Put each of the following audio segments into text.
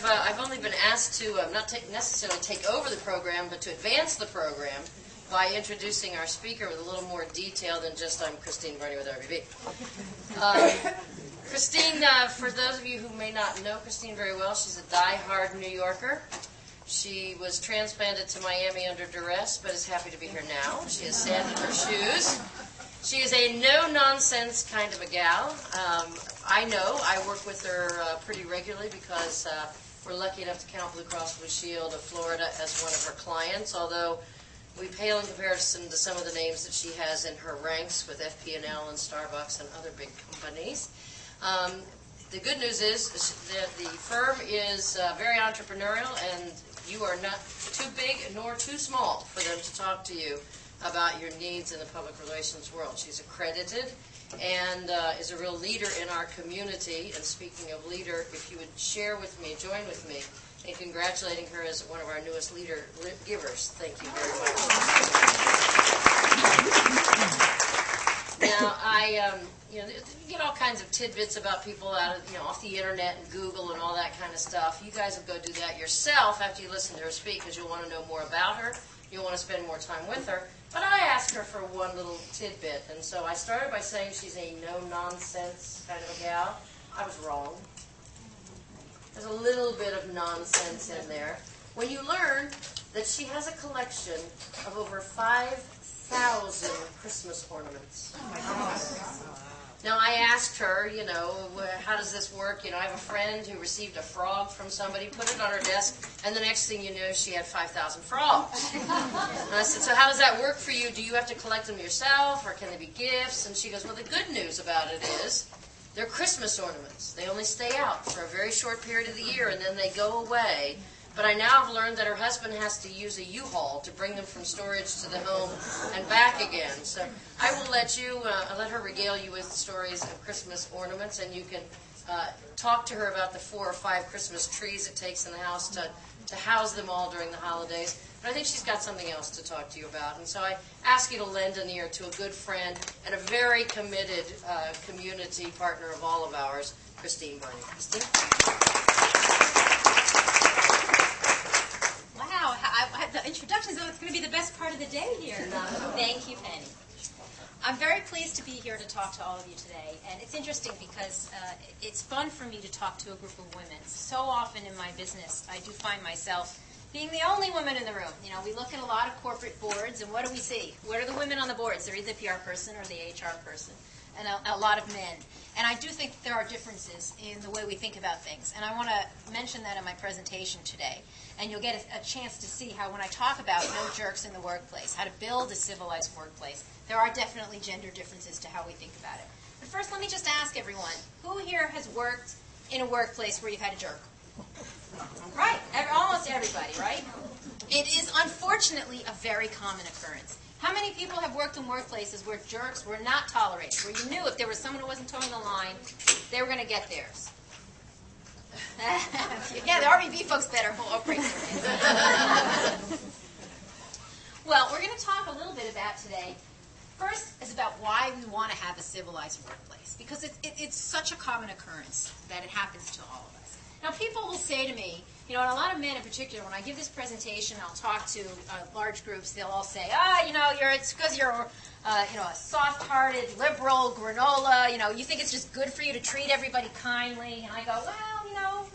I've only been asked to not necessarily take over the program, but to advance the program by introducing our speaker with a little more detail than just I'm Christine Barney with RBB. Christine, for those of you who may not know Christine very well, she's a die-hard New Yorker. She was transplanted to Miami under duress, but is happy to be here now. She has sand in her shoes. She is a no-nonsense kind of a gal. I work with her pretty regularly because we're lucky enough to count Blue Cross Blue Shield of Florida as one of her clients, although we pale in comparison to some of the names that she has in her ranks with FP&L and Starbucks and other big companies. The good news is that the firm is very entrepreneurial, and you are not too big nor too small for them to talk to you about your needs in the public relations world. She's accredited and is a real leader in our community. And speaking of leader, if you would share with me, join with me in congratulating her as one of our newest leader givers. Thank you very much. Now, you get all kinds of tidbits about people out of, off the internet and Google and all that kind of stuff. You guys will go do that yourself after you listen to her speak, because you'll want to know more about her. You'll want to spend more time with her. But I asked her for one little tidbit, and so I started by saying she's a no-nonsense kind of a gal. I was wrong. There's a little bit of nonsense in there. When you learn that she has a collection of over 5,000 Christmas ornaments. Oh my gosh. Now, I asked her, how does this work? I have a friend who received a frog from somebody, put it on her desk, and the next thing you know, she had 5,000 frogs. And I said, so how does that work for you? Do you have to collect them yourself, or can they be gifts? And she goes, well, the good news about it is they're Christmas ornaments. They only stay out for a very short period of the year, and then they go away. But I now have learned that her husband has to use a U-Haul to bring them from storage to the home and back again. So I will let her regale you with stories of Christmas ornaments, and you can talk to her about the 4 or 5 Christmas trees it takes in the house to house them all during the holidays. But I think she's got something else to talk to you about. And so I ask you to lend an ear to a good friend and a very committed community partner of all of ours, Christine Barney. Christine? Wow, the introductions, it's going to be the best part of the day here. Thank you, Penny. I'm very pleased to be here to talk to all of you today. And it's interesting because it's fun for me to talk to a group of women. So often in my business, I do find myself being the only woman in the room. We look at a lot of corporate boards, and what do we see? What are the women on the boards? They're either the PR person or the HR person, and a lot of men. And I do think there are differences in the way we think about things. And I want to mention that in my presentation today. And you'll get a chance to see how when I talk about no jerks in the workplace, how to build a civilized workplace, there are definitely gender differences to how we think about it. But first, let me just ask everyone, who here has worked in a workplace where you've had a jerk? Right, almost everybody, right? It is unfortunately a very common occurrence. How many people have worked in workplaces where jerks were not tolerated, where you knew if there was someone who wasn't towing the line, they were going to get theirs? Yeah, the RBB folks better operate their hands. Well, we're going to talk a little bit about today. First is about why we want to have a civilized workplace, because it's such a common occurrence that it happens to all of us. Now, people will say to me, and a lot of men in particular, when I give this presentation, I'll talk to large groups, they'll all say, it's because you're a soft-hearted, liberal, granola, you think it's just good for you to treat everybody kindly. And I go, well,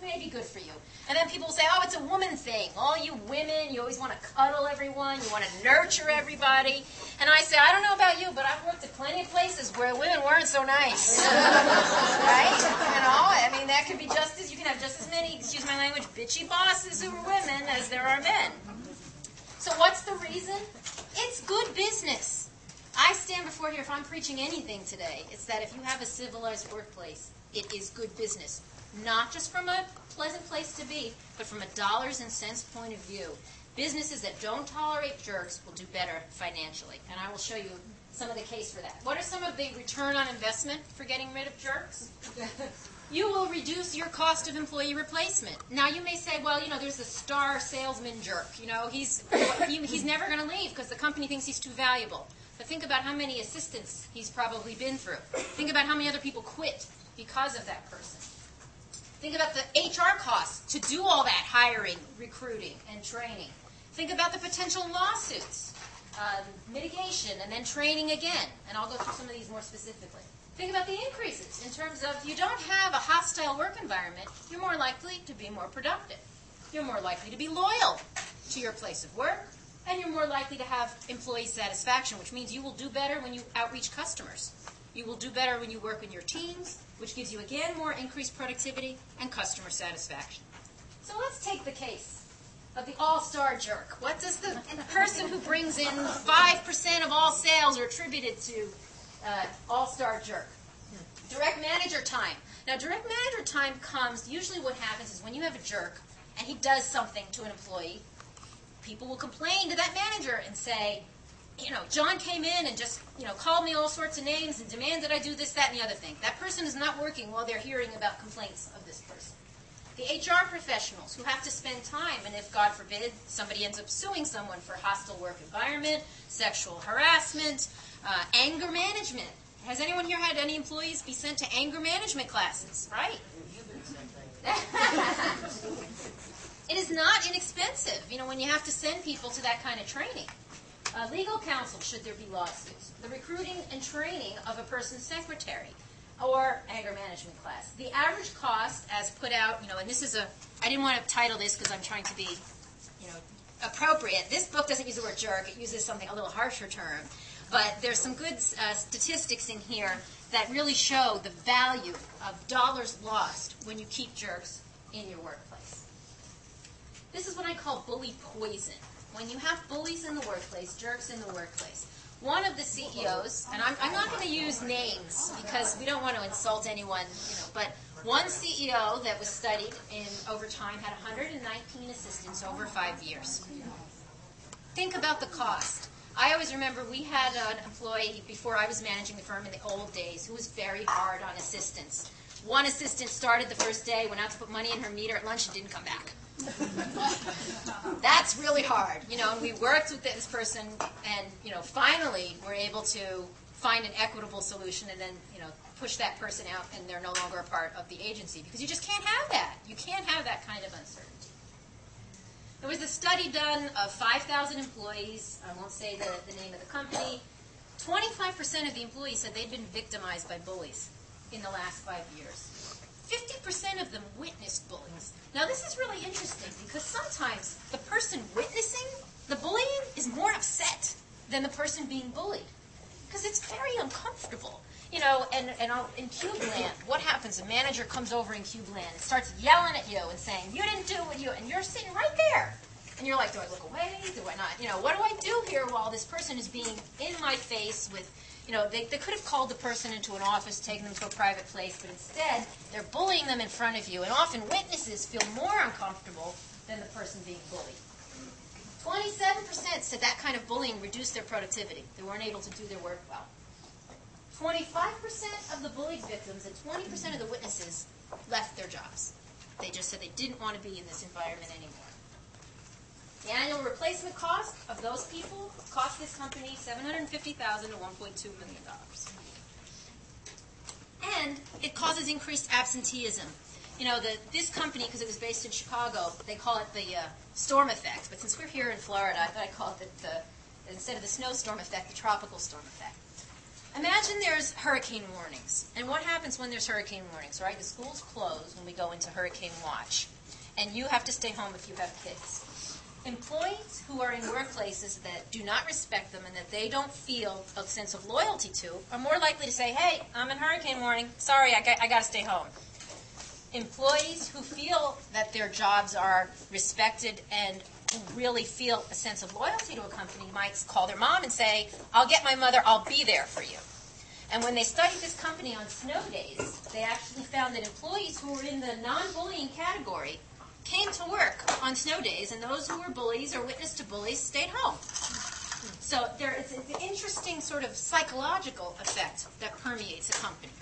maybe good for you. And then people will say, oh, it's a woman thing. All you women, you always want to cuddle everyone, you want to nurture everybody. And I say, I don't know about you, but I've worked at plenty of places where women weren't so nice. Right? That could be you can have just as many, excuse my language, bitchy bosses who are women as there are men. So what's the reason? It's good business. I stand before here, if I'm preaching anything today, it's that if you have a civilized workplace, it is good business. Not just from a pleasant place to be, but from a dollars and cents point of view. Businesses that don't tolerate jerks will do better financially. And I will show you some of the case for that. What are some of the return on investment for getting rid of jerks? You will reduce your cost of employee replacement. Now, you may say, well, there's the star salesman jerk. He's never going to leave because the company thinks he's too valuable. But think about how many assistants he's probably been through. Think about how many other people quit because of that person. Think about the HR costs to hiring, recruiting, and training. Think about the potential lawsuits, mitigation, and then training again. And I'll go through some of these more specifically. Think about the increases in terms of you don't have a hostile work environment, you're more likely to be more productive. You're more likely to be loyal to your place of work, and you're more likely to have employee satisfaction, which means you will do better when you outreach customers. You will do better when you work in your teams, which gives you, again, more increased productivity and customer satisfaction. So let's take the case of the all-star jerk. What does the person who brings in 5% of all sales are attributed to all-star jerk? Direct manager time. Now, direct manager time comes, usually what happens is when you have a jerk and he does something to an employee, people will complain to that manager and say, John came in and just, called me all sorts of names and demanded I do this, that, and the other thing. That person is not working while they're hearing about complaints of this person. The HR professionals who have to spend time, and if, God forbid, somebody ends up suing someone for hostile work environment, sexual harassment, anger management. Has anyone here had any employees be sent to anger management classes? Right? It is not inexpensive, when you have to send people to that kind of training. Legal counsel, should there be lawsuits. The recruiting and training of a person's secretary or anger management class. The average cost as put out, and this is I didn't want to title this because I'm trying to be, appropriate. This book doesn't use the word jerk. It uses something a little harsher term. But there's some good statistics in here that really show the value of dollars lost when you keep jerks in your workplace. This is what I call bully poison. When you have bullies in the workplace, jerks in the workplace. One of the CEOs, and I'm not going to use names because we don't want to insult anyone, but one CEO that was studied over time had 119 assistants over 5 years. Think about the cost. I always remember we had an employee before I was managing the firm in the old days who was very hard on assistants. One assistant started the first day, went out to put money in her meter at lunch and didn't come back. That's really hard, and we worked with this person and, finally were able to find an equitable solution and then, push that person out and they're no longer a part of the agency because you just can't have that. You can't have that kind of uncertainty. There was a study done of 5,000 employees. I won't say the name of the company. 25% of the employees said they'd been victimized by bullies in the last 5 years. 50% of them witnessed bullies. Now, this is really interesting because sometimes the person witnessing the bullying is more upset than the person being bullied because it's very uncomfortable. In Cube Land, what happens? A manager comes over in Cube Land and starts yelling at you and saying, you didn't do what and you're sitting right there. And you're like, do I look away? Do I not? What do I do here while this person is being in my face with, they could have called the person into an office, taken them to a private place, but instead they're bullying them in front of you. And often witnesses feel more uncomfortable than the person being bullied. 27% said that kind of bullying reduced their productivity. They weren't able to do their work well. 25% of the bullied victims and 20% of the witnesses left their jobs. They just said they didn't want to be in this environment anymore. The annual replacement cost of those people cost this company $750,000 to $1.2 million. And it causes increased absenteeism. This company, because it was based in Chicago, they call it the storm effect. But since we're here in Florida, I thought I'd call it instead of the snowstorm effect, the tropical storm effect. Imagine there's hurricane warnings. And what happens when there's hurricane warnings, right? The schools close when we go into hurricane watch. And you have to stay home if you have kids. Employees who are in workplaces that do not respect them and that they don't feel a sense of loyalty to are more likely to say, hey, I'm in hurricane warning. Sorry, I got to stay home. Employees who feel that their jobs are respected and who really feel a sense of loyalty to a company might call their mom and say, I'll get my mother, I'll be there for you. And when they studied this company on snow days, they actually found that employees who were in the non-bullying category came to work on snow days, and those who were bullies or witnessed to bullies stayed home. So it's an interesting sort of psychological effect that permeates a company.